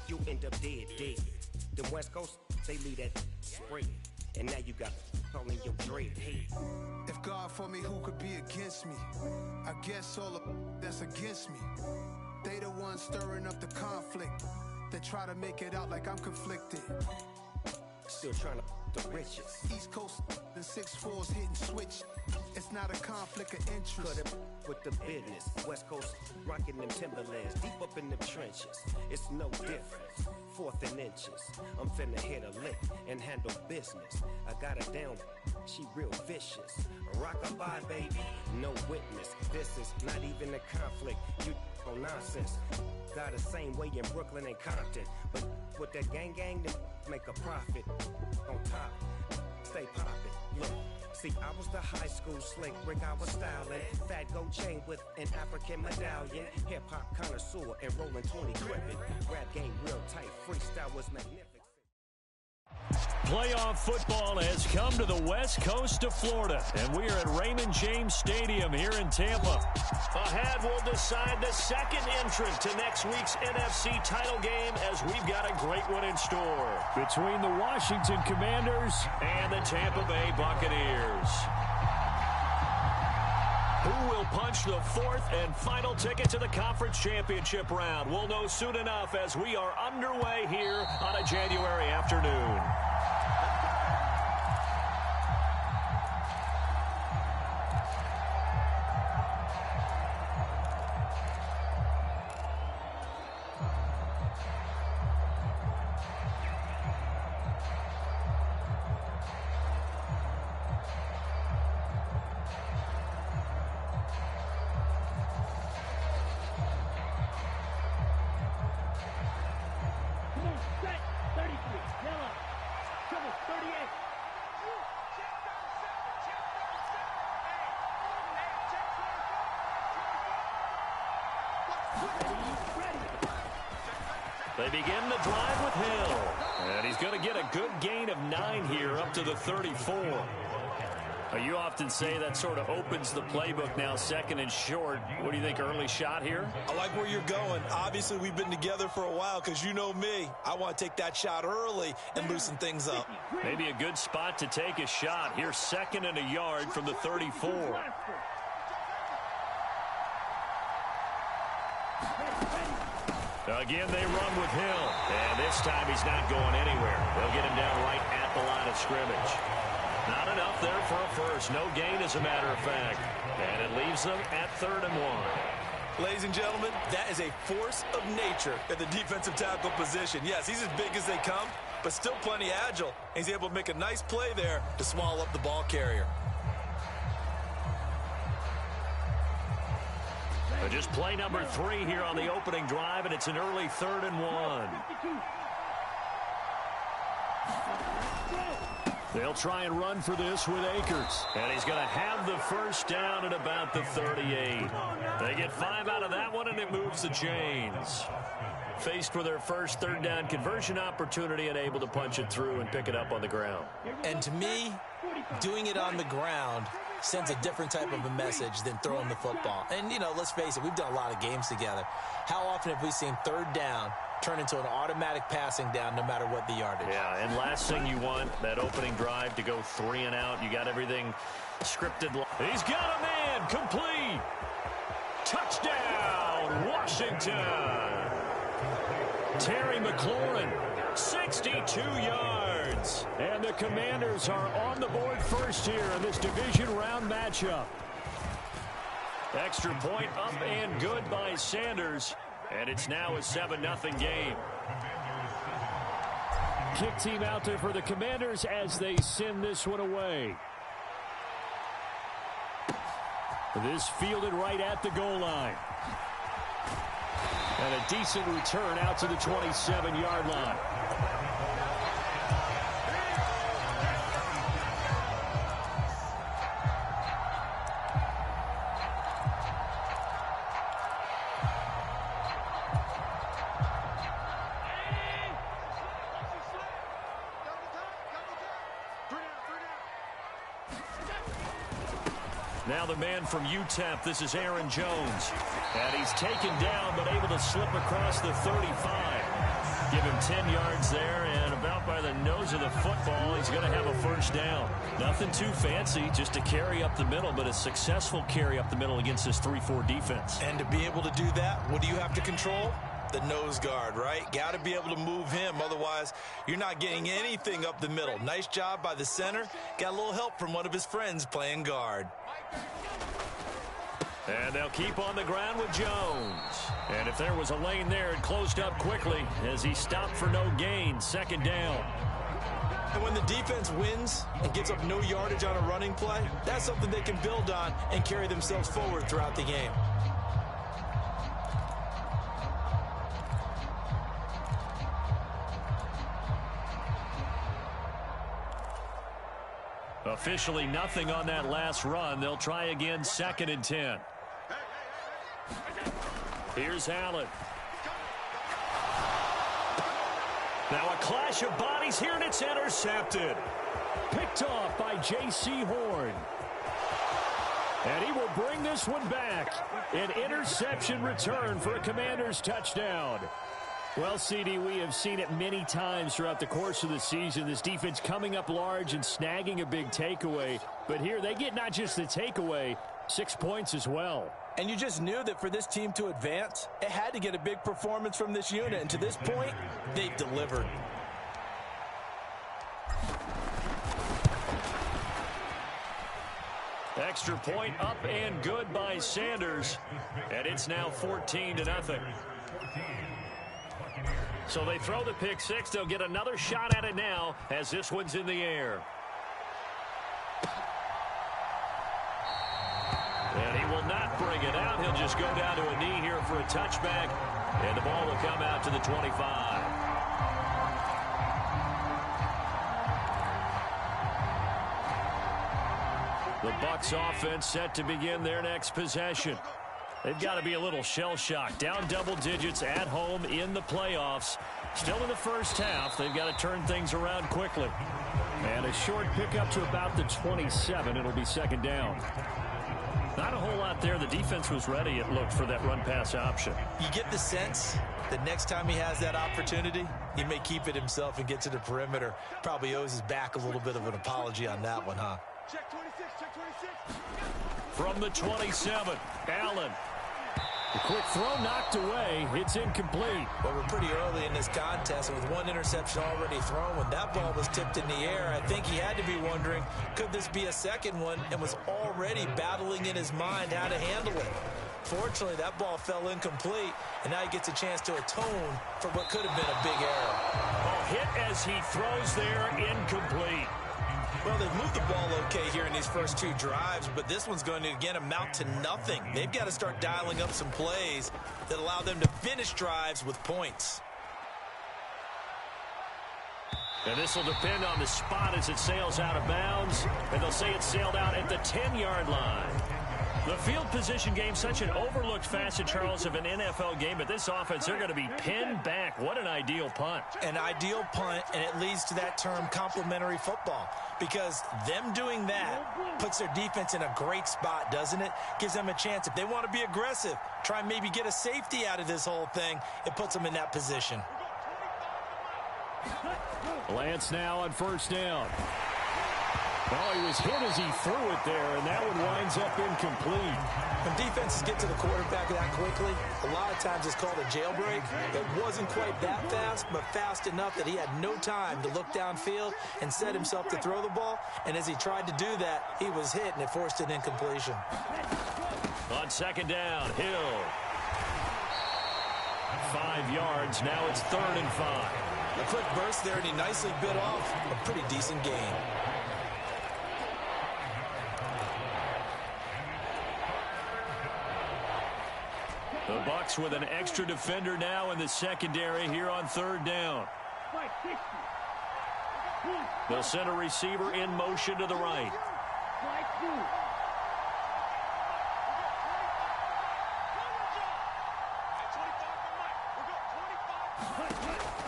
you end up dead. The West Coast, they leave that spread. And now you got all in your dread head. If God for me, who could be against me? I guess all of that's against me. They the ones stirring up the conflict. They try to make it out like I'm conflicted. Still trying to the riches. East Coast, the 6'4s hitting switch. It's not a conflict of interest. Cut it with the business. West Coast rocking them Timberlands, deep up in the trenches. It's no different. 4th and inches. I'm finna hit a lick and handle business. I got her down, she real vicious. Rock-a-bye, baby, no witness. This is not even a conflict. You on nonsense. Got the same way in Brooklyn and Compton. But with that gang, then make a profit. On top, stay poppin'. Look, see, I was the high school slick Rick, I was styling. Fat gold chain with an African medallion. Hip-hop connoisseur and rolling 20 gripping. Rap game real tight, freestyle was magnificent. Playoff football has come to the west coast of Florida, and we are at Raymond James Stadium here in Tampa. Ahead, we'll decide the second entrant to next week's NFC title game, as we've got a great one in store between the Washington Commanders and the Tampa Bay Buccaneers. Who will punch the fourth and final ticket to the conference championship round? We'll know soon enough as we are underway here on a January afternoon. They begin the drive with Hill. And he's going to get a good gain of 9 here up to the 34. You often say that sort of opens the playbook now, second and short. What do you think, early shot here? I like where you're going. Obviously, we've been together for a while because you know me. I want to take that shot early and loosen things up. Maybe a good spot to take a shot. Here's 2nd and a yard from the 34. Again, they run with Hill. And this time he's not going anywhere. They'll get him down right at the line of scrimmage. Not enough there for a first. No gain, as a matter of fact. And it leaves them at 3rd and 1. Ladies and gentlemen, that is a force of nature at the defensive tackle position. Yes, he's as big as they come, but still plenty agile. He's able to make a nice play there to swallow up the ball carrier. Just play number 3 here on the opening drive, and it's an early 3rd and 1. They'll try and run for this with Akers. And he's going to have the first down at about the 38. They get 5 out of that one, and it moves the chains. Faced with their first 3rd down conversion opportunity and able to punch it through and pick it up on the ground. And to me, doing it on the ground sends a different type of a message than throwing the football. And, you know, let's face it, we've done a lot of games together. How often have we seen 3rd down turn into an automatic passing down no matter what the yardage? Yeah, and last thing you want, that opening drive to go 3 and out. You got everything scripted. He's got a man, complete. Touchdown, Washington. Terry McLaurin, 62 yards. And the Commanders are on the board first here in this division round matchup. Extra point up and good by Sanders. And it's now a 7-0 game. Kick team out there for the Commanders as they send this one away. This fielded right at the goal line. And a decent return out to the 27-yard line. Now the man from UTEP, this is Aaron Jones. And he's taken down but able to slip across the 35. Give him 10 yards there, and about by the nose of the football, he's going to have a first down. Nothing too fancy, just a carry up the middle, but a successful carry up the middle against this 3-4 defense. And to be able to do that, what do you have to control? The nose guard, right? Got to be able to move him. Otherwise, you're not getting anything up the middle. Nice job by the center. Got a little help from one of his friends playing guard. And they'll keep on the ground with Jones. And if there was a lane there, it closed up quickly as he stopped for no gain. Second down. And when the defense wins and gives up no yardage on a running play, that's something they can build on and carry themselves forward throughout the game. Officially nothing on that last run. They'll try again, 2nd and 10. Here's Allen. Now a clash of bodies here, and it's intercepted. Picked off by J.C. Horn. And he will bring this one back. An interception return for a Commanders touchdown. Well, CD, we have seen it many times throughout the course of the season. This defense coming up large and snagging a big takeaway. But here they get not just the takeaway, 6 points as well. And you just knew that for this team to advance, it had to get a big performance from this unit. And to this point, they've delivered. Extra point up and good by Sanders. And it's now 14-0. So they throw the pick six. They'll get another shot at it now as this one's in the air. And he will not bring it out. He'll just go down to a knee here for a touchback. And the ball will come out to the 25. The Bucs offense set to begin their next possession. They've got to be a little shell-shocked. Down double digits at home in the playoffs. Still in the first half. They've got to turn things around quickly. And a short pickup to about the 27. It'll be 2nd down. Not a whole lot there. The defense was ready, it looked, for that run-pass option. You get the sense that next time he has that opportunity, he may keep it himself and get to the perimeter. Probably owes his back a little bit of an apology on that one, huh? Check 26, check 26. From the 27, Allen. The quick throw knocked away. It's incomplete. Well, we're pretty early in this contest, and with one interception already thrown, when that ball was tipped in the air, I think he had to be wondering, could this be a second one, and was already battling in his mind how to handle it. Fortunately, that ball fell incomplete, and now he gets a chance to atone for what could have been a big error. Oh, hit as he throws there, incomplete. Well, they've moved the ball okay here in these first 2 drives, but this one's going to, again, amount to nothing. They've got to start dialing up some plays that allow them to finish drives with points. And this will depend on the spot as it sails out of bounds, and they'll say it sailed out at the 10-yard line. The field position game, such an overlooked facet, Charles, of an NFL game, but this offense, they're going to be pinned back. What an ideal punt. An ideal punt, and it leads to that term complementary football, because them doing that puts their defense in a great spot, doesn't it? Gives them a chance. If they want to be aggressive, try and maybe get a safety out of this whole thing, it puts them in that position. Lance now on 1st down. Well, he was hit as he threw it there, and that one winds up incomplete. When defenses get to the quarterback that quickly, a lot of times it's called a jailbreak. It wasn't quite that fast, but fast enough that he had no time to look downfield and set himself to throw the ball. And as he tried to do that, he was hit, and it forced an incompletion. On 2nd down, Hill. 5 yards. Now it's 3rd and 5. A quick burst there, and he nicely bit off a pretty decent gain. The Bucs with an extra defender now in the secondary here on 3rd down. They'll send a receiver in motion to the right.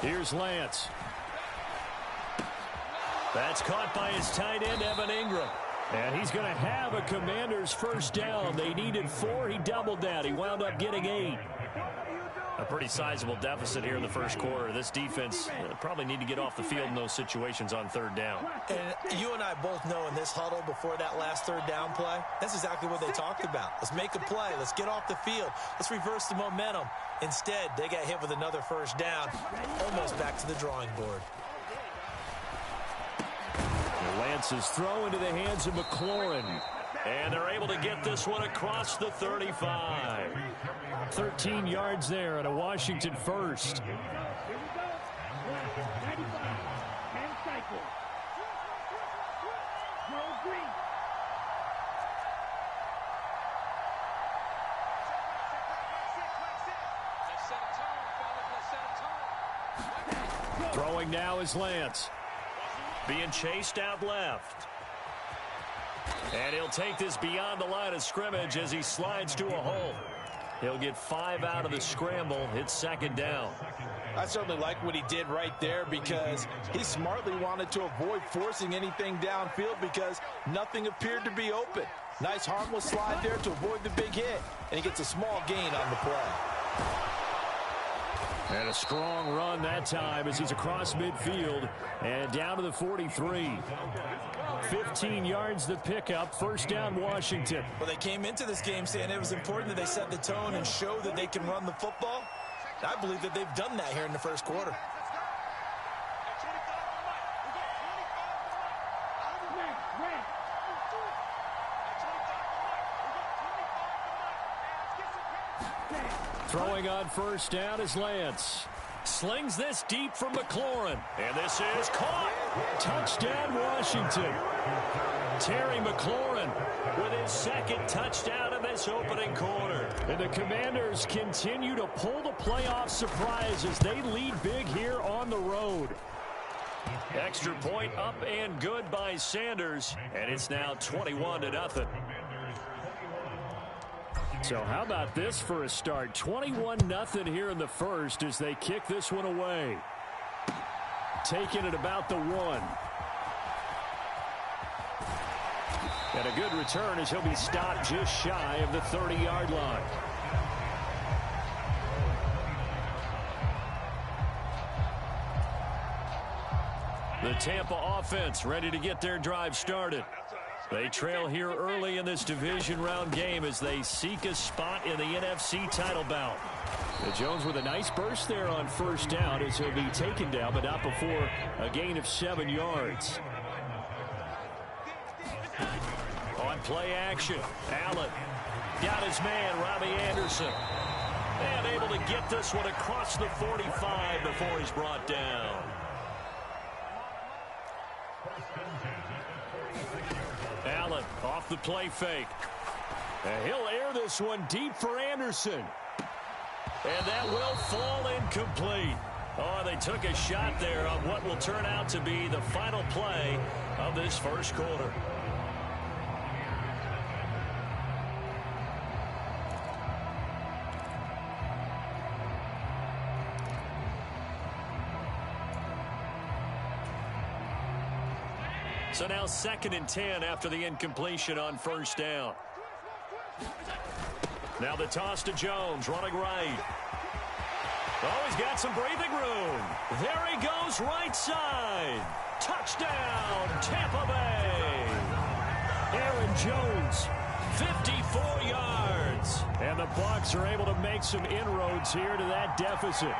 Here's Lance. That's caught by his tight end, Evan Ingram. And he's going to have a Commanders first down. They needed 4. He doubled that. He wound up getting 8. A pretty sizable deficit here in the first quarter. This defense probably need to get off the field in those situations on third down. And you and I both know in this huddle before that last third down play, that's exactly what they talked about. Let's make a play. Let's get off the field. Let's reverse the momentum. Instead, they got hit with another first down, almost back to the drawing board. Lance's throw into the hands of McLaurin. And they're able to get this one across the 35. 13 yards there at a Washington first. Throwing now is Lance. Being chased out left. And he'll take this beyond the line of scrimmage as he slides to a hole. He'll get 5 out of the scramble. It's second down. I certainly like what he did right there because he smartly wanted to avoid forcing anything downfield because nothing appeared to be open. Nice harmless slide there to avoid the big hit, and he gets a small gain on the play. And a strong run that time as he's across midfield and down to the 43. 15 yards the pickup. First down, Washington. Well, they came into this game saying it was important that they set the tone and show that they can run the football. I believe that they've done that here in the first quarter. Throwing on first down is Lance. Slings this deep from McLaurin. And this is caught. Touchdown, Washington. Terry McLaurin with his second touchdown of this opening quarter. And the Commanders continue to pull the playoff surprise as they lead big here on the road. Extra point up and good by Sanders. And it's now 21-0. So how about this for a start? 21-0 here in the first as they kick this one away. Taking it about the 1. And a good return as he'll be stopped just shy of the 30-yard line. The Tampa offense ready to get their drive started. They trail here early in this division round game as they seek a spot in the NFC title bout. Jones with a nice burst there on first down as he'll be taken down, but not before a gain of 7 yards. On play action, Allen got his man, Robbie Anderson. And able to get this one across the 45 before he's brought down. Allen off the play fake. And he'll air this one deep for Anderson. And that will fall incomplete. Oh, they took a shot there on what will turn out to be the final play of this first quarter. So now 2nd and 10 after the incompletion on first down. Now the toss to Jones, running right. Oh, he's got some breathing room. There he goes, right side. Touchdown, Tampa Bay. Aaron Jones, 54 yards. And the Bucs are able to make some inroads here to that deficit.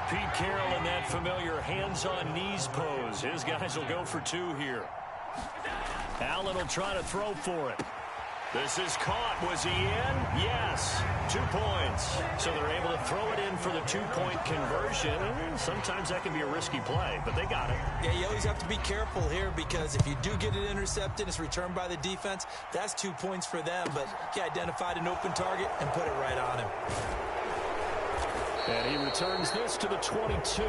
Pete Carroll in that familiar hands-on-knees pose. His guys will go for 2 here. Allen will try to throw for it. This is caught. Was he in? Yes. 2 points. So they're able to throw it in for the 2-point conversion. Sometimes that can be a risky play, but they got it. Yeah, you always have to be careful here because if you do get it intercepted, it's returned by the defense. That's 2 points for them, but he identified an open target and put it right on him. And he returns this to the 22.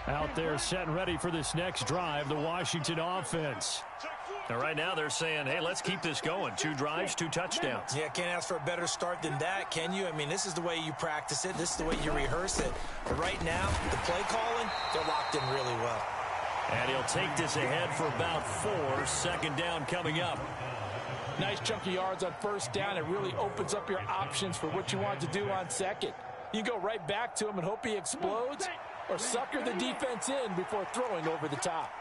Out there set and ready for this next drive, the Washington offense. Now, right now they're saying, hey, let's keep this going. 2 drives, 2 touchdowns. Yeah, can't ask for a better start than that, can you? I mean, this is the way you practice it. This is the way you rehearse it. But right now, the play calling, they're locked in really well. And he'll take this ahead for about 4. 2nd down coming up. Nice chunky yards on 1st down. It really opens up your options for what you want to do on 2nd. You go right back to him and hope he explodes, or sucker the defense in before throwing over the top.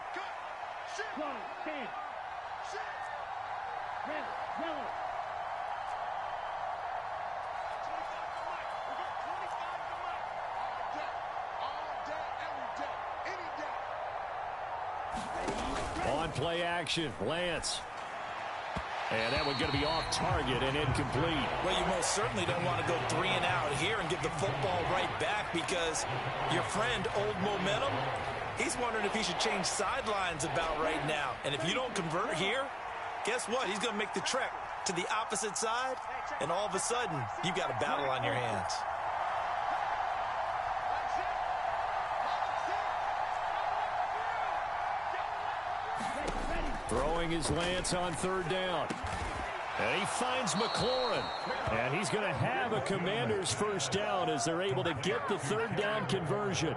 On play action, Lance. And that one's going to be off target and incomplete. Well, you most certainly don't want to go 3 and out here and give the football right back, because your friend, Old Momentum, he's wondering if he should change sidelines about right now. And if you don't convert here, guess what? He's going to make the trek to the opposite side, and all of a sudden, you've got a battle on your hands. Throwing his Lance on 3rd down. And he finds McLaurin. And he's going to have a Commander's 1st down as they're able to get the 3rd down conversion.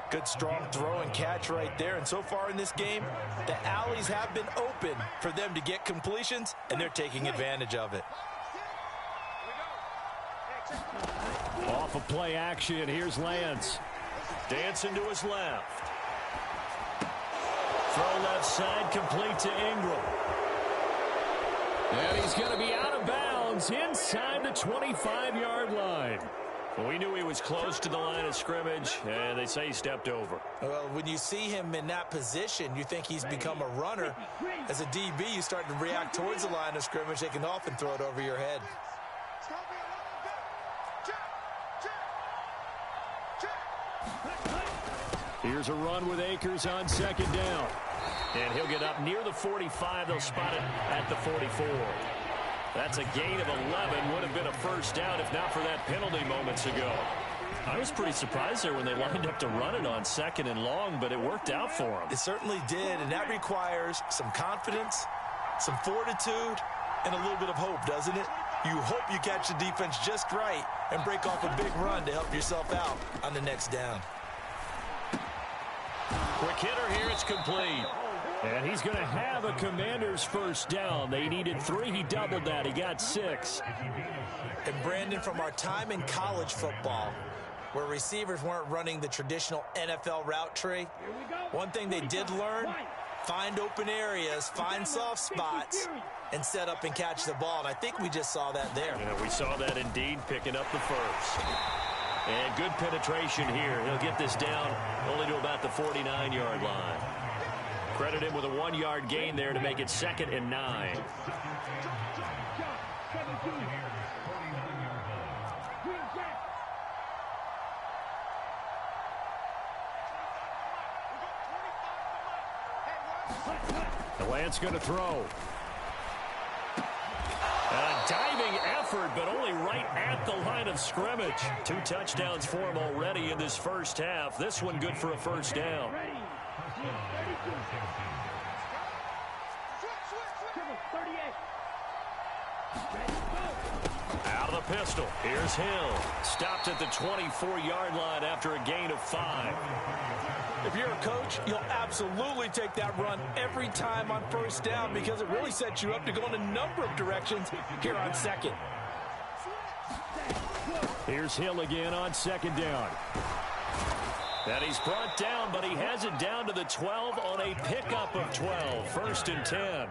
Good, strong throw and catch right there. And so far in this game, the alleys have been open for them to get completions, and they're taking advantage of it. Off of play action, here's Lance. Dancing to his left. Throw left side, complete to Ingram. And he's going to be out of bounds inside the 25-yard line. Well, we knew he was close to the line of scrimmage, and they say he stepped over. Well, when you see him in that position, you think he's become a runner. As a DB, you start to react towards the line of scrimmage. They can often throw it over your head. Here's a run with Akers on 2nd down. And he'll get up near the 45. They'll spot it at the 44. That's a gain of 11. Would have been a 1st down if not for that penalty moments ago. I was pretty surprised there when they lined up to run it on 2nd and long, but it worked out for them. It certainly did, and that requires some confidence, some fortitude, and a little bit of hope, doesn't it? You hope you catch the defense just right and break off a big run to help yourself out on the next down. Quick hitter here, it's complete. And he's going to have a Commander's 1st down. They needed 3. He doubled that. He got 6. And Brandon, from our time in college football, where receivers weren't running the traditional NFL route tree, one thing they did learn, find open areas, find soft spots, and set up and catch the ball. And I think we just saw that there. Yeah, we saw that indeed, picking up the 1st. And good penetration here. He'll get this down only to about the 49-yard line. Credit him with a 1-yard gain there to make it 2nd and 9. The Lance going to throw. A diving effort, but only right at the line of scrimmage. 2 touchdowns for him already in this 1st half. This one good for a 1st down. Out of the pistol. Here's Hill. Stopped at the 24-yard line after a gain of 5. If you're a coach, you'll absolutely take that run every time on 1st down, because it really sets you up to go in a number of directions here on 2nd. Here's Hill again on 2nd down. And he's brought down, but he has it down to the 12 on a pickup of 12. 1st and 10.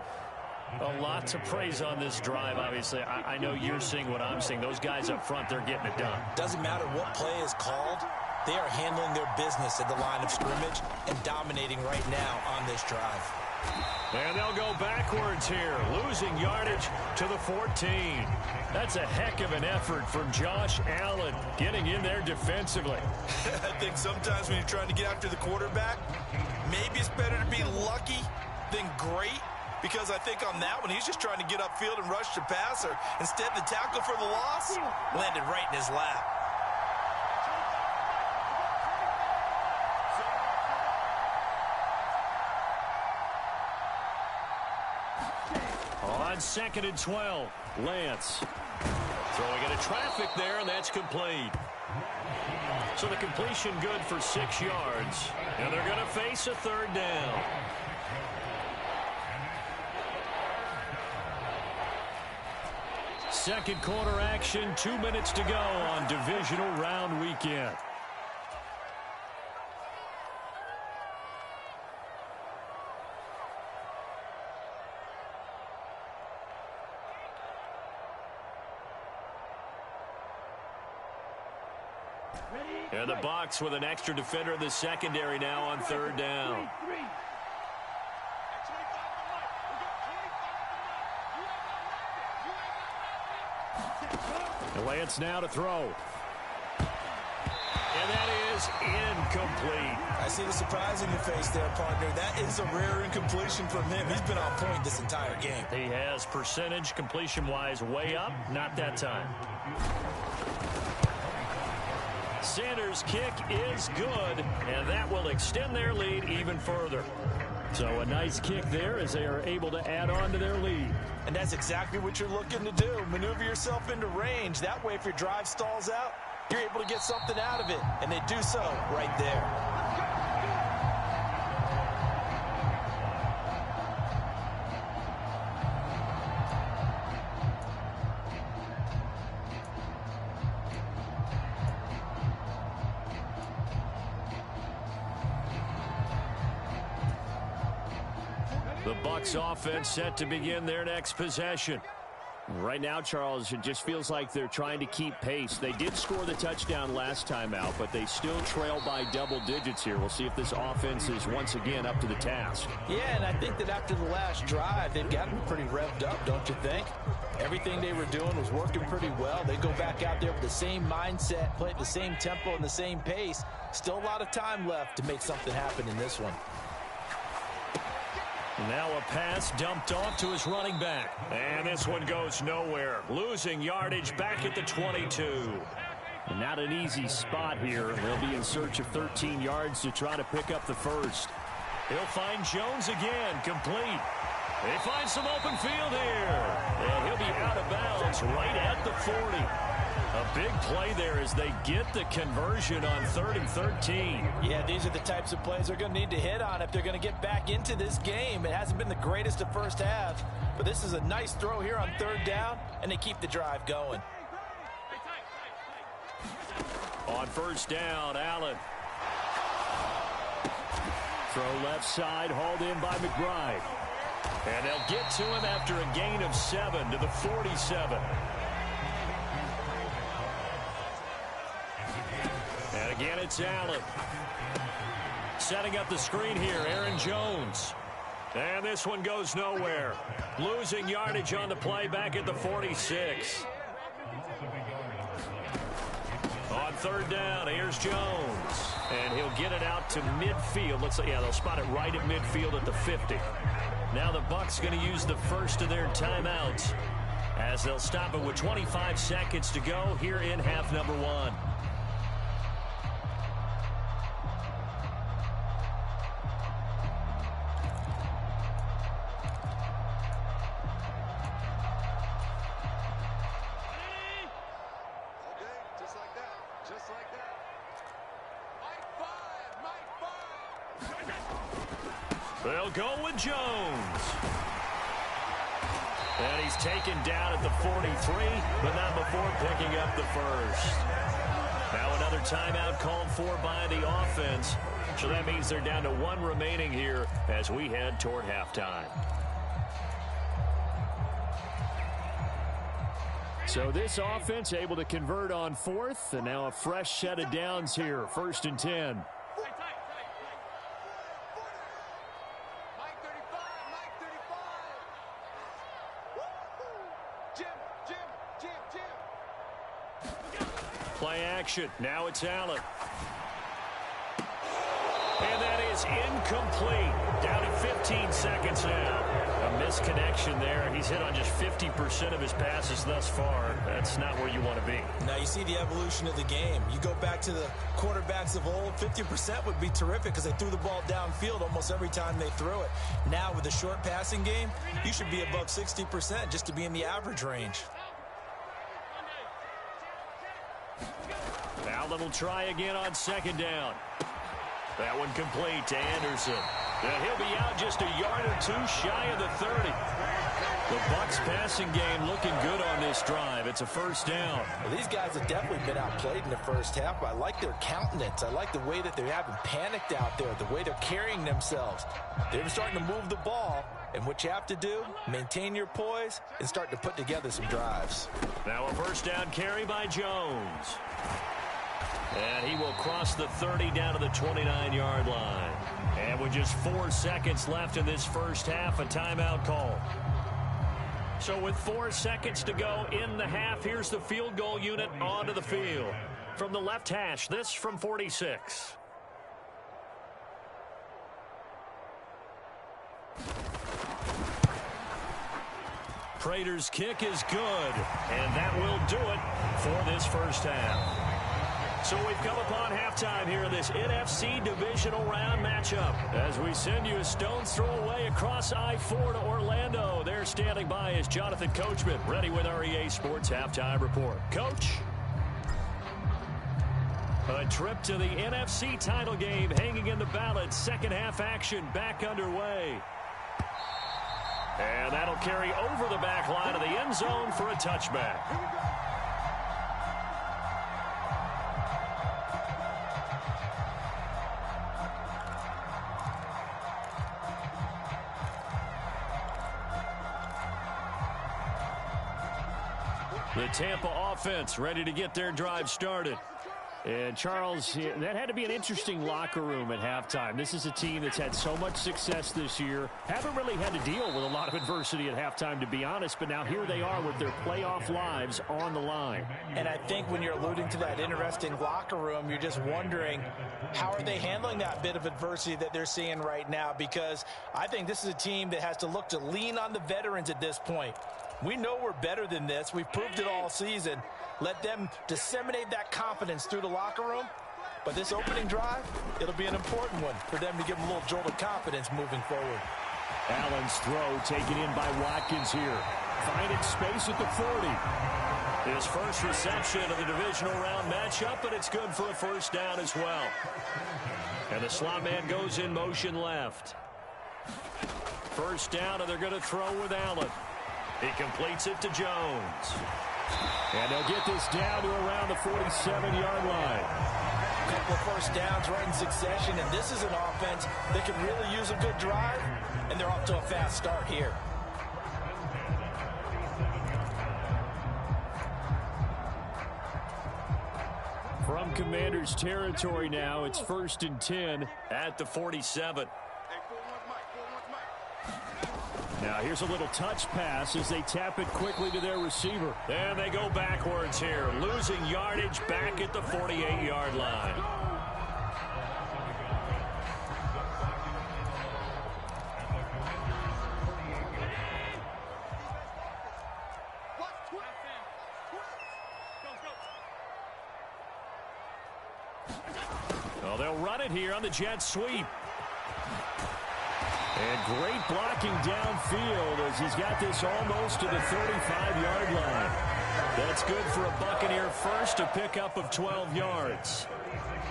A lot to praise on this drive, obviously. I know you're seeing what I'm seeing. Those guys up front, they're getting it done. Doesn't matter what play is called. They are handling their business at the line of scrimmage and dominating right now on this drive. And they'll go backwards here, losing yardage to the 14. That's a heck of an effort from Josh Allen, getting in there defensively. I think sometimes when you're trying to get after the quarterback, maybe it's better to be lucky than great, because I think on that one, he's just trying to get upfield and rush the passer. Instead, the tackle for the loss landed right in his lap. on 2nd and 12. Lance throwing into traffic there, and that's complete. So the completion good for 6 yards, and they're going to face a 3rd down. Second quarter action, 2 minutes to go on divisional round weekend. And the Bucs with an extra defender in the secondary now on 3rd down. And Lance now to throw. And that is incomplete. I see the surprise in your face there, partner. That is a rare incompletion from him. He's been on point this entire game. He has percentage completion-wise way up. Not that time. Sanders' kick is good, and that will extend their lead even further. So a nice kick there as they are able to add on to their lead. And that's exactly what you're looking to do. Maneuver yourself into range. That way, if your drive stalls out, you're able to get something out of it. And they do so right there. The Bucs offense set to begin their next possession. Right now, Charles, it just feels like they're trying to keep pace. They did score the touchdown last time out, but they still trail by double digits here. We'll see if this offense is once again up to the task. Yeah, and I think that after the last drive, they've got to be pretty revved up, don't you think? Everything they were doing was working pretty well. They go back out there with the same mindset, play at the same tempo and the same pace. Still a lot of time left to make something happen in this one. Now a pass dumped off to his running back. And this one goes nowhere. Losing yardage back at the 22. Not an easy spot here. They'll be in search of 13 yards to try to pick up the first. He'll find Jones again, complete. They find some open field here. And he'll be out of bounds right at the 40. A big play there as they get the conversion on 3rd and 13. Yeah, these are the types of plays they're going to need to hit on if they're going to get back into this game. It hasn't been the greatest of first half, but this is a nice throw here on 3rd down, and they keep the drive going. On 1st down, Allen. Throw left side, hauled in by McBride. And they'll get to him after a gain of 7 to the 47. And again, it's Allen. Setting up the screen here, Aaron Jones. And this one goes nowhere. Losing yardage on the play back at the 46. On 3rd down, here's Jones. And he'll get it out to midfield. Looks like, yeah, they'll spot it right at midfield at the 50. Now the Bucs going to use the first of their timeouts as they'll stop it with 25 seconds to go here in half number 1. They'll go with Jones. And he's taken down at the 43, but not before picking up the first. Now another timeout called for by the offense. So that means they're down to 1 remaining here as we head toward halftime. So this offense able to convert on 4th, and now a fresh set of downs here. 1st and 10. Play action. Now it's Allen. And that is incomplete. Down to 15 seconds now. A misconnection there. He's hit on just 50% of his passes thus far. That's not where you want to be. Now you see the evolution of the game. You go back to the quarterbacks of old, 50% would be terrific because they threw the ball downfield almost every time they threw it. Now with the short passing game, you should be above 60% just to be in the average range. Allen will try again on second down. That one complete to Anderson. And he'll be out just a yard or two shy of the 30. The Bucs passing game looking good on this drive. It's a first down. Well, these guys have definitely been outplayed in the first half. I like their countenance. I like the way that they haven't panicked out there, the way they're carrying themselves. They're starting to move the ball. And what you have to do, maintain your poise and start to put together some drives. Now a first down carry by Jones. And he will cross the 30 down to the 29-yard line. And with just 4 seconds left in this first half, a timeout call. So with 4 seconds to go in the half, here's the field goal unit onto the field. From the left hash, this from 46. Prater's kick is good, and that will do it for this first half. So we've come upon halftime here in this NFC divisional round matchup. As we send you a stone's throw away across I-4 to Orlando. There standing by is Jonathan Coachman, ready with our EA Sports Halftime Report. Coach? A trip to the NFC title game hanging in the balance. Second half action back underway. And that'll carry over the back line of the end zone for a touchback. The Tampa offense ready to get their drive started. And, Charles, that had to be an interesting locker room at halftime. This is a team that's had so much success this year. Haven't really had to deal with a lot of adversity at halftime, to be honest. But now here they are with their playoff lives on the line. And I think when you're alluding to that interesting locker room, you're just wondering, how are they handling that bit of adversity that they're seeing right now? Because I think this is a team that has to look to lean on the veterans at this point. We know we're better than this. We've proved it all season. Let them disseminate that confidence through the locker room. But this opening drive, it'll be an important one for them to give them a little jolt of confidence moving forward. Allen's throw taken in by Watkins here. Finding space at the 40. His first reception of the divisional round matchup, but it's good for a first down as well. And the slot man goes in motion left. First down, and they're going to throw with Allen. He completes it to Jones. And they'll get this down to around the 47-yard line. A couple of first downs right in succession, and this is an offense that can really use a good drive, and they're off to a fast start here. From Commander's territory now, it's 1st and 10 at the 47. Now here's a little touch pass as they tap it quickly to their receiver. And they go backwards here, losing yardage back at the 48-yard line. Well, they'll run it here on the jet sweep. And great blocking downfield as he's got this almost to the 35-yard line. That's good for a Buccaneer first, a pickup of 12 yards.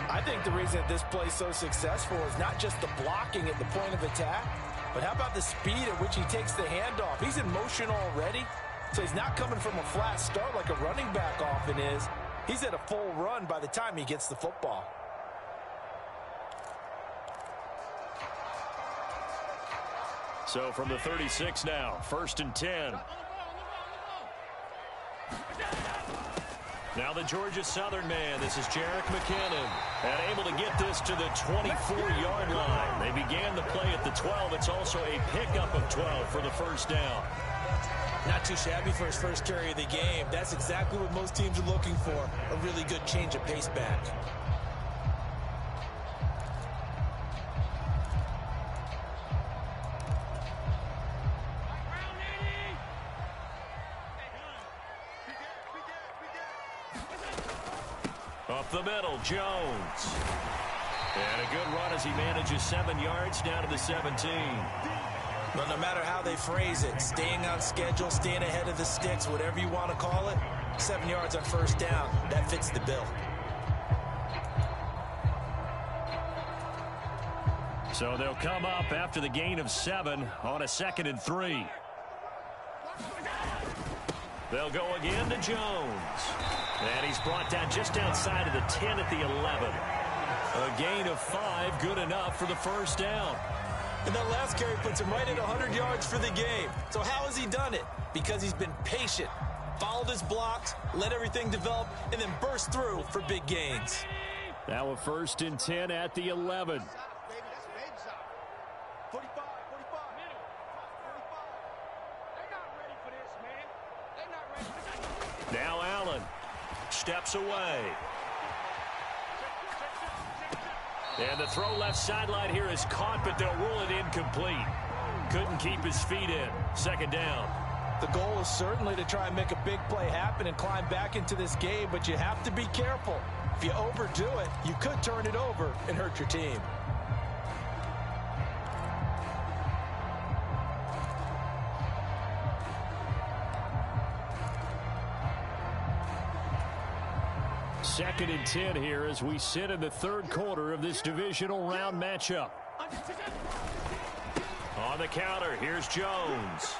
I think the reason that this play is so successful is not just the blocking at the point of attack, but how about the speed at which he takes the handoff? He's in motion already, so he's not coming from a flat start like a running back often is. He's at a full run by the time he gets the football. So from the 36 now, 1st and 10. Now the Georgia Southern man, this is Jerick McKinnon, and able to get this to the 24-yard line. They began the play at the 12. It's also a pickup of 12 for the first down. Not too shabby for his first carry of the game. That's exactly what most teams are looking for, a really good change of pace back. Up the middle, Jones. And a good run as he manages 7 yards down to the 17. But no matter how they phrase it, staying on schedule, staying ahead of the sticks, whatever you want to call it, 7 yards on first down, that fits the bill. So they'll come up after the gain of 7 on a 2nd and 3. They'll go again to Jones. And he's brought down just outside of the 10 at the 11. A gain of 5, good enough for the first down. And that last carry puts him right at 100 yards for the game. So how has he done it? Because he's been patient, followed his blocks, let everything develop, and then burst through for big gains. Now a 1st and 10 at the 11. Now Allen steps away. And the throw left sideline here is caught, but they'll rule it incomplete. Couldn't keep his feet in. 2nd down. The goal is certainly to try and make a big play happen and climb back into this game, but you have to be careful. If you overdo it, you could turn it over and hurt your team. Second and 10 here as we sit in the 3rd quarter of this divisional round matchup. On the counter, here's Jones.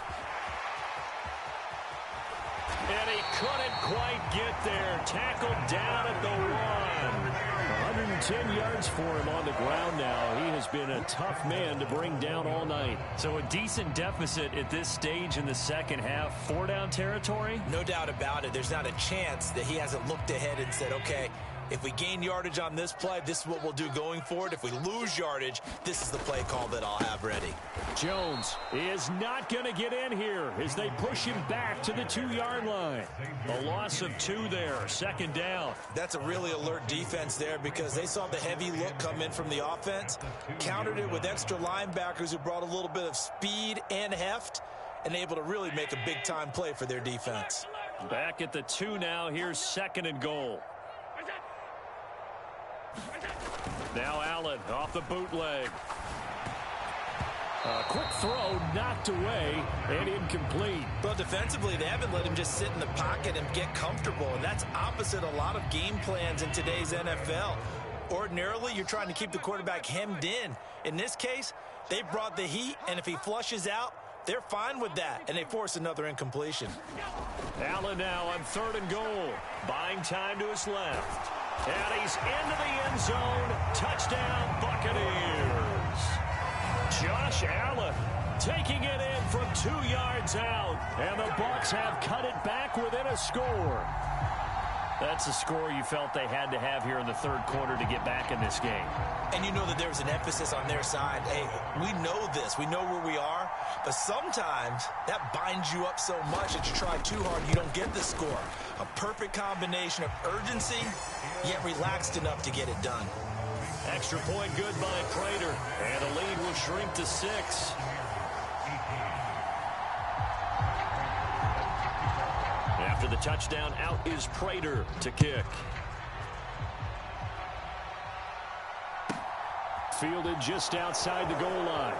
And he couldn't quite get there. Tackled down at the 1. 110 yards for him on the ground now. He has been a tough man to bring down all night. So a decent deficit at this stage in the second half. 4-down territory? No doubt about it. There's not a chance that he hasn't looked ahead and said, okay, if we gain yardage on this play, this is what we'll do going forward. If we lose yardage, this is the play call that I'll have ready. Jones is not going to get in here as they push him back to the 2-yard line. A loss of 2 there, 2nd down. That's a really alert defense there because they saw the heavy look come in from the offense, countered it with extra linebackers who brought a little bit of speed and heft, and able to really make a big-time play for their defense. Back at the 2 now. Here's 2nd and goal. Now Allen off the bootleg. A quick throw knocked away and incomplete. Well, defensively, they haven't let him just sit in the pocket and get comfortable, and that's opposite a lot of game plans in today's NFL. Ordinarily, you're trying to keep the quarterback hemmed in. In this case, they brought the heat, and if he flushes out, they're fine with that, and they force another incompletion. Allen now on 3rd and goal. Buying time to his left. And he's into the end zone. Touchdown, Buccaneers. Josh Allen taking it in from 2 yards out. And the Bucs have cut it back within a score. That's a score you felt they had to have here in the 3rd quarter to get back in this game. And you know that there was an emphasis on their side. Hey, we know this. We know where we are. But sometimes that binds you up so much that you try too hard, you don't get the score. A perfect combination of urgency, yet relaxed enough to get it done. Extra point good by Prater. And the lead will shrink to 6. After the touchdown, out is Prater to kick. Fielded just outside the goal line.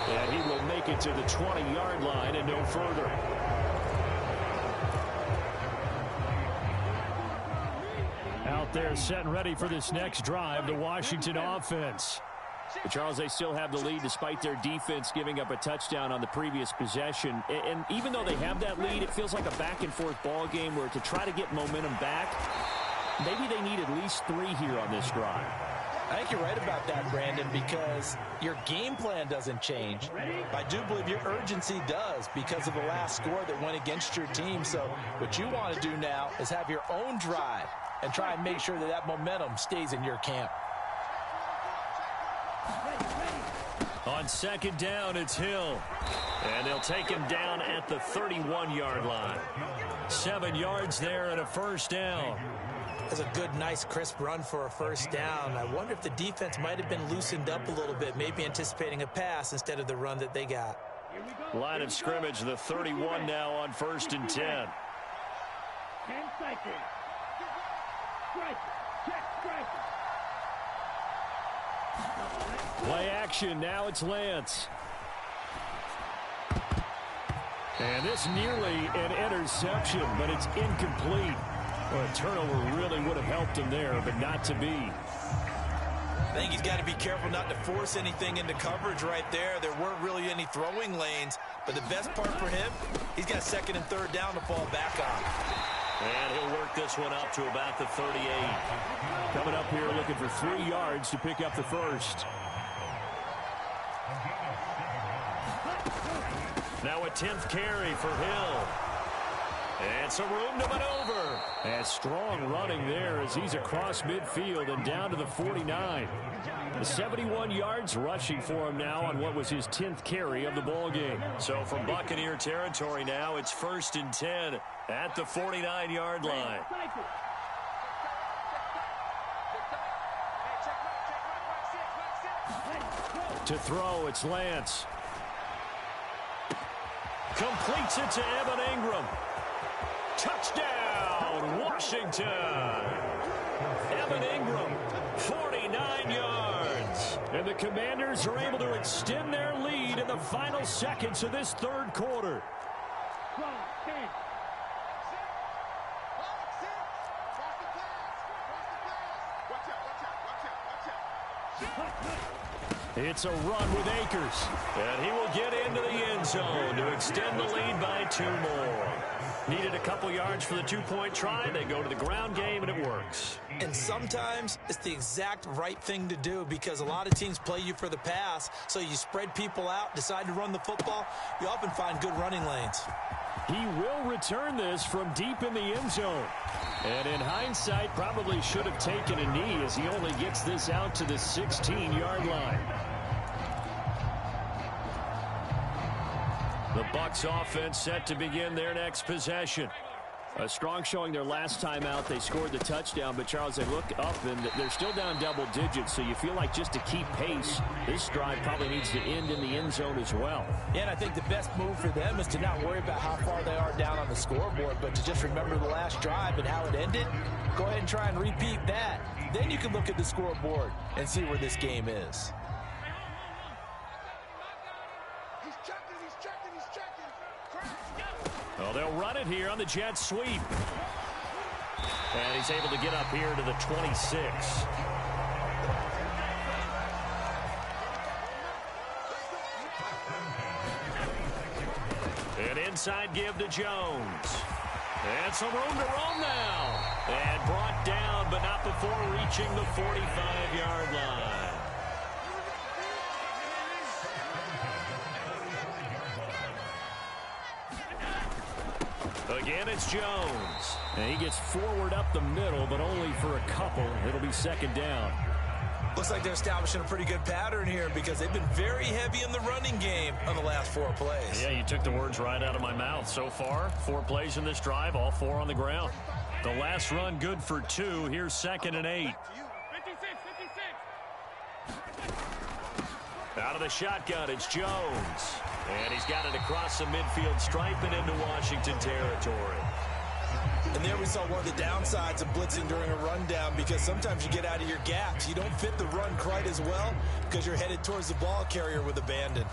And he will make it to the 20-yard line and no further. Out there set and ready for this next drive, the Washington offense. But Charles, they still have the lead despite their defense giving up a touchdown on the previous possession. And even though they have that lead, it feels like a back-and-forth ball game where to try to get momentum back, maybe they need at least 3 here on this drive. I think you're right about that, Brandon, because your game plan doesn't change. I do believe your urgency does because of the last score that went against your team. So what you want to do now is have your own drive and try and make sure that that momentum stays in your camp. On 2nd down, it's Hill. And they'll take him down at the 31-yard line. 7 yards there and a first down. That's a good, nice, crisp run for a first down. I wonder if the defense might have been loosened up a little bit, maybe anticipating a pass instead of the run that they got. Line of scrimmage, the 31 now on 1st and 10. 10 seconds. Play action. Now it's Lance. And this nearly an interception, but it's incomplete. Well, a turnover really would have helped him there, but not to be. I think he's got to be careful not to force anything into coverage right there. There weren't really any throwing lanes, but the best part for him, he's got second and third down to fall back on. And he'll work this one up to about the 38. Coming up here looking for 3 yards to pick up the first. Now a 10th carry for Hill. And some room to maneuver. And strong running there as he's across midfield and down to the 49. The 71 yards rushing for him now on what was his 10th carry of the ball game. So from Buccaneer territory now, it's 1st and 10 at the 49-yard line. To throw, it's Lance. Completes it to Evan Ingram. Touchdown, Washington. Evan Ingram, 49 yards. And the Commanders are able to extend their lead in the final seconds of this third quarter. It's a run with Akers. And he will get into the end zone to extend the lead by 2 more. Needed a couple yards for the 2-point try. They go to the ground game, and it works. And sometimes it's the exact right thing to do because a lot of teams play you for the pass, so you spread people out, decide to run the football. You often find good running lanes. He will return this from deep in the end zone. And in hindsight, probably should have taken a knee as he only gets this out to the 16-yard line. The Bucs offense set to begin their next possession. A strong showing their last time out. They scored the touchdown, but Charles, they look up and they're still down double digits, so you feel like just to keep pace, this drive probably needs to end in the end zone as well. Yeah, and I think the best move for them is to not worry about how far they are down on the scoreboard, but to just remember the last drive and how it ended. Go ahead and try and repeat that. Then you can look at the scoreboard and see where this game is. Well, they'll run it here on the jet sweep. And he's able to get up here to the 26. An inside give to Jones. And some room to roam now. And brought down, but not before reaching the 45-yard line. Again, it's Jones. And he gets forward up the middle, but only for a couple. It'll be second down. Looks like they're establishing a pretty good pattern here because they've been very heavy in the running game on the last 4 plays. Yeah, you took the words right out of my mouth. So far, 4 plays in this drive, all 4 on the ground. The last run good for 2. Here's 2nd and 8. Out of the shotgun, it's Jones. And he's got it across the midfield stripe and into Washington territory. And there we saw one of the downsides of blitzing during a rundown because sometimes you get out of your gaps. You don't fit the run quite as well because you're headed towards the ball carrier with abandon.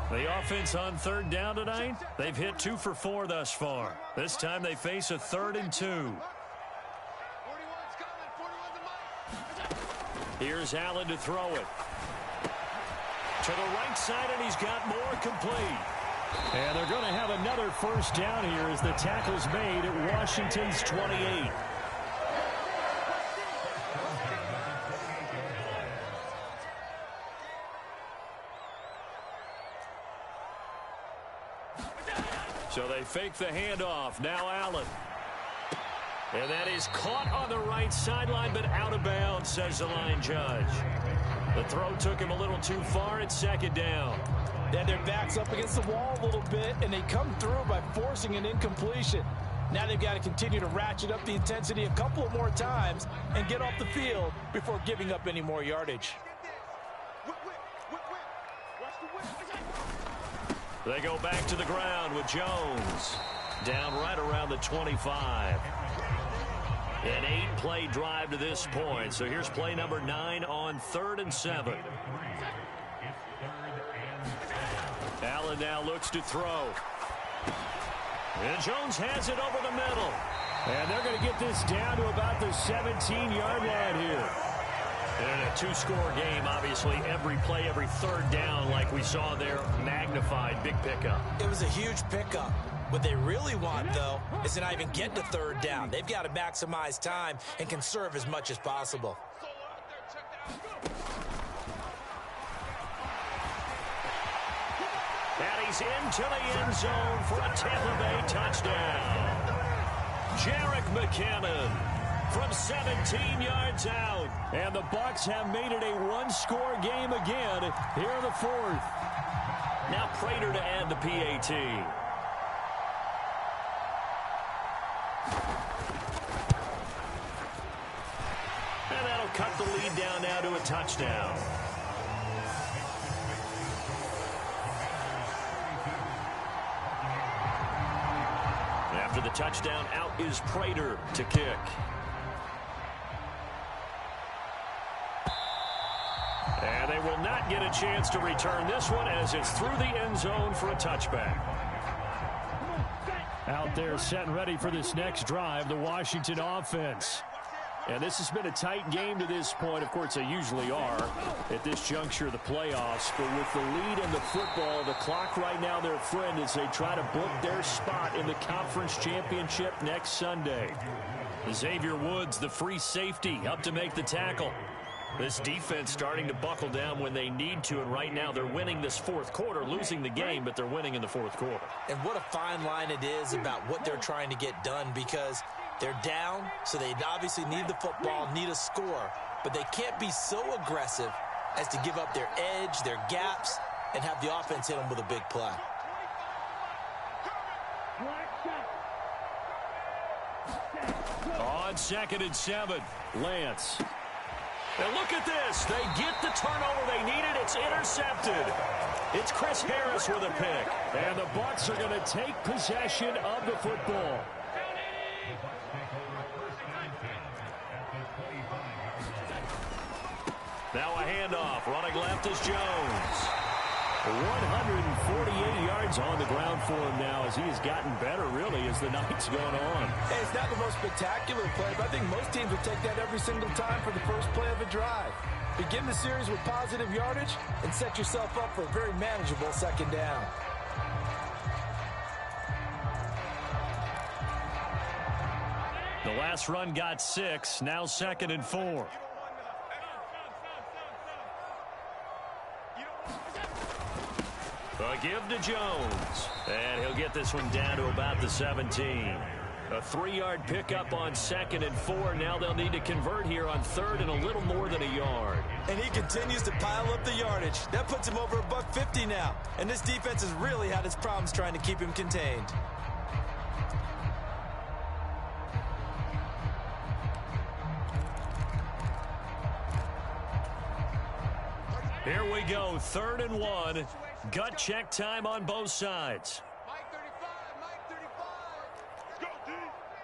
The offense on 3rd down tonight, they've hit 2 for 4 thus far. This time they face a 3rd and 2. Here's Allen to throw it. To the right side, and he's got more complete. And they're going to have another first down here as the tackle's made at Washington's 28. So they fake the handoff. Now Allen. And that is caught on the right sideline, but out of bounds, says the line judge. The throw took him a little too far. It's 2nd down. Then their back's up against the wall a little bit, and they come through by forcing an incompletion. Now they've got to continue to ratchet up the intensity a couple of more times and get off the field before giving up any more yardage. Watch the whip. They go back to the ground with Jones. Down right around the 25. An 8-play drive to this point. So here's play number 9 on 3rd and 7. Allen now looks to throw. And Jones has it over the middle. And they're going to get this down to about the 17-yard line here. And a 2-score game, obviously, every play, every 3rd down, like we saw there, magnified, big pickup. It was a huge pickup. What they really want, though, is to not even get to 3rd down. They've got to maximize time and conserve as much as possible. And he's into the end zone for a Tampa Bay touchdown. Jerick McKinnon from 17 yards out. And the Bucs have made it a 1-score game again here in the 4th. Now Prater to add the PAT. And that'll cut the lead down now to a touchdown. After the touchdown, out is Prater to kick. And they will not get a chance to return this one as it's through the end zone for a touchback. Out there set and ready for this next drive, the Washington offense. And this has been a tight game to this point. Of course, they usually are at this juncture of the playoffs. But with the lead in the football, the clock right now their friend as they try to book their spot in the conference championship next Sunday. Xavier Woods, the free safety, up to make the tackle. This defense starting to buckle down when they need to, and right now they're winning this 4th quarter, losing the game, but they're winning in the 4th quarter. And what a fine line it is about what they're trying to get done, because they're down, so they obviously need the football, need a score, but they can't be so aggressive as to give up their edge, their gaps, and have the offense hit them with a big play. On 2nd and 7, Lance. And look at this. They get the turnover they needed. It's intercepted. It's Chris Harris with a pick. And the Bucs are going to take possession of the football. Now a handoff. Running left is Jones. 148 yards on the ground for him now as he has gotten better, really, as the night's gone on. Hey, it's not the most spectacular play, but I think most teams would take that every single time for the first play of a drive. Begin the series with positive yardage and set yourself up for a very manageable 2nd down. The last run got 6. Now 2nd and 4. A give to Jones. And he'll get this one down to about the 17. A 3-yard pickup on 2nd and 4. Now they'll need to convert here on 3rd and a little more than a yard. And he continues to pile up the yardage. That puts him over $150 now. And this defense has really had its problems trying to keep him contained. Here we go, 3rd and 1. Gut check time on both sides. Mike 35, Mike 35. Go, D.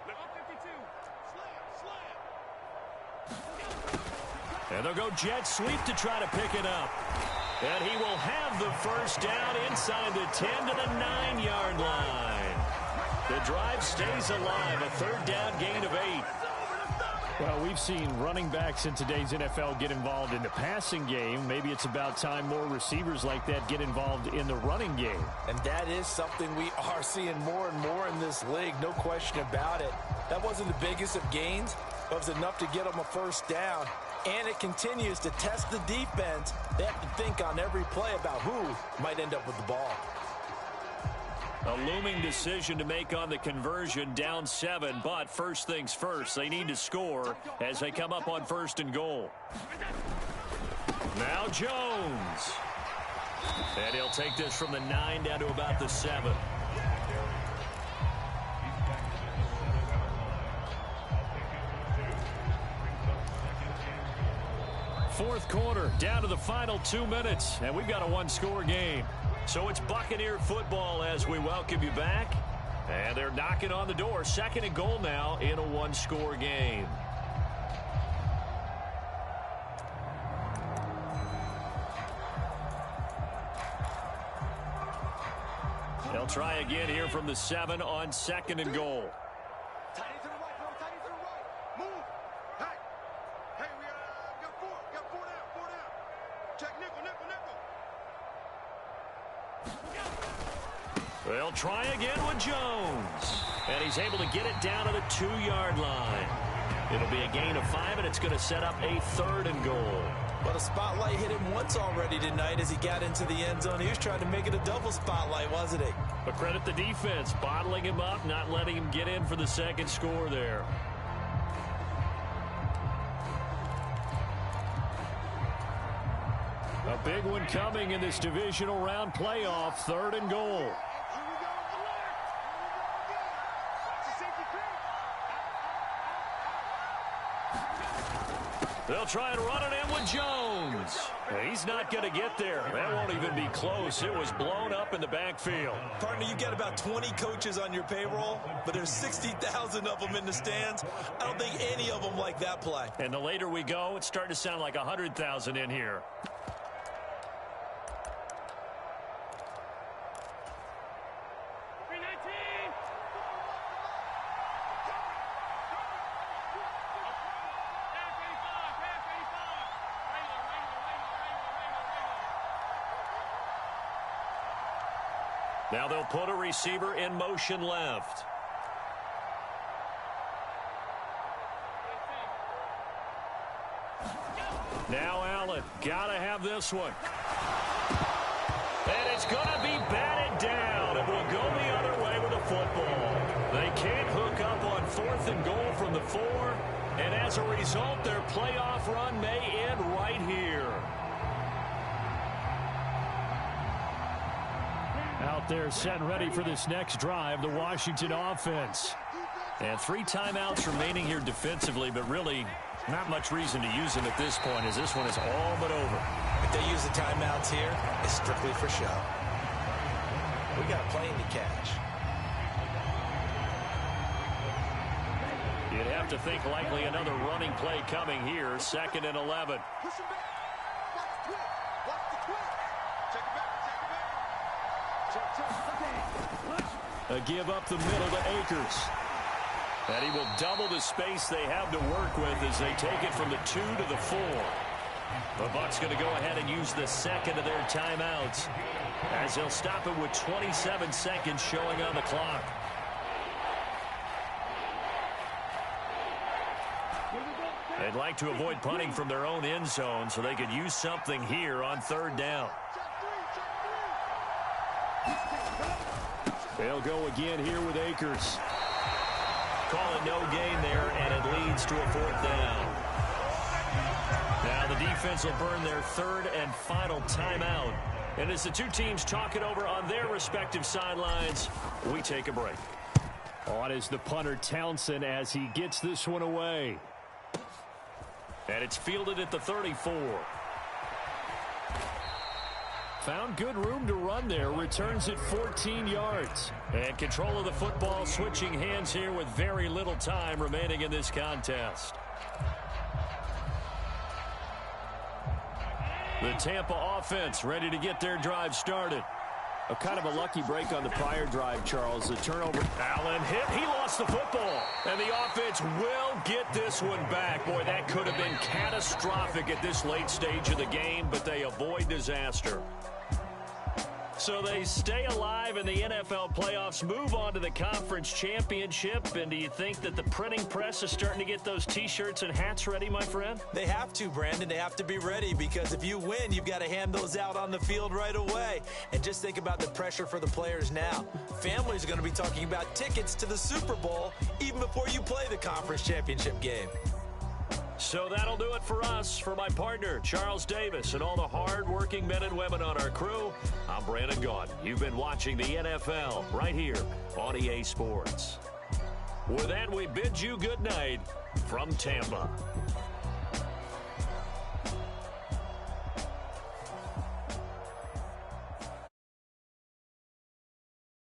Left 52. Slam. And they'll go jet sweep to try to pick it up. And he will have the first down inside the 10 to the 9-yard line. The drive stays alive, a 3rd down gain of 8. Well, we've seen running backs in today's NFL get involved in the passing game. Maybe it's about time more receivers like that get involved in the running game. And that is something we are seeing more and more in this league, no question about it. That wasn't the biggest of gains, but it was enough to get them a first down. And it continues to test the defense. They have to think on every play about who might end up with the ball. A looming decision to make on the conversion, down 7, but first things first, they need to score as they come up on 1st and goal. Now Jones. And he'll take this from the 9 down to about the 7. Fourth quarter, down to the final 2 minutes, and we've got a 1-score game. So it's Buccaneer football as we welcome you back. And they're knocking on the door. 2nd and goal now in a one-score game. They'll try again here from the 7 on 2nd and goal. Tight end to the right, bro. Tight end to the right. Move. Hey, we got four down. Check nickel. They'll try again with Jones. And he's able to get it down to the 2-yard line. It'll be a gain of 5, and it's going to set up a 3rd and goal. But a spotlight hit him once already tonight as he got into the end zone. He was trying to make it a double spotlight, wasn't he? But credit the defense, bottling him up, not letting him get in for the 2nd score there. A big one coming in this divisional round playoff. 3rd and goal. They'll try and run it in with Jones. He's not going to get there. That won't even be close. It was blown up in the backfield. Partner, you got about 20 coaches on your payroll, but there's 60,000 of them in the stands. I don't think any of them like that play. And the later we go, it's starting to sound like 100,000 in here. Now they'll put a receiver in motion left. Now Allen, gotta have this one. And it's gonna be batted down. It will go the other way with the football. They can't hook up on 4th and goal from the 4. And as a result, their playoff run may end right here. Out there set and ready for this next drive, the Washington offense. And 3 timeouts remaining here defensively, but really not much reason to use them at this point as this one is all but over. If they use the timeouts here, it's strictly for show. We got a plane to catch. You'd have to think likely another running play coming here. 2nd and 11. Push him back. Watch the twist. Check it back. A give up the middle to Akers. And he will double the space they have to work with as they take it from the 2 to the 4. The Bucs going to go ahead and use the 2nd of their timeouts as they'll stop it with 27 seconds showing on the clock. They'd like to avoid punting from their own end zone so they could use something here on 3rd down. They'll go again here with Akers. Call it no gain there, and it leads to a 4th down. Now the defense will burn their 3rd and final timeout. And as the two teams talk it over on their respective sidelines, we take a break. On is the punter Townsend as he gets this one away. And it's fielded at the 34. Found good room to run there. Returns it 14 yards. And control of the football switching hands here with very little time remaining in this contest. The Tampa offense ready to get their drive started. A kind of a lucky break on the prior drive, Charles. The turnover. Allen hit. He lost the football. And the offense will get this one back. Boy, that could have been catastrophic at this late stage of the game, but they avoid disaster. So they stay alive in the NFL playoffs, move on to the conference championship. And do you think that the printing press is starting to get those T-shirts and hats ready, my friend? They have to, Brandon. They have to be ready because if you win, you've got to hand those out on the field right away. And just think about the pressure for the players now. Families are going to be talking about tickets to the Super Bowl even before you play the conference championship game. So that'll do it for us. For my partner, Charles Davis, and all the hard-working men and women on our crew, I'm Brandon Gaudin. You've been watching the NFL right here on EA Sports. With that, we bid you good night from Tampa.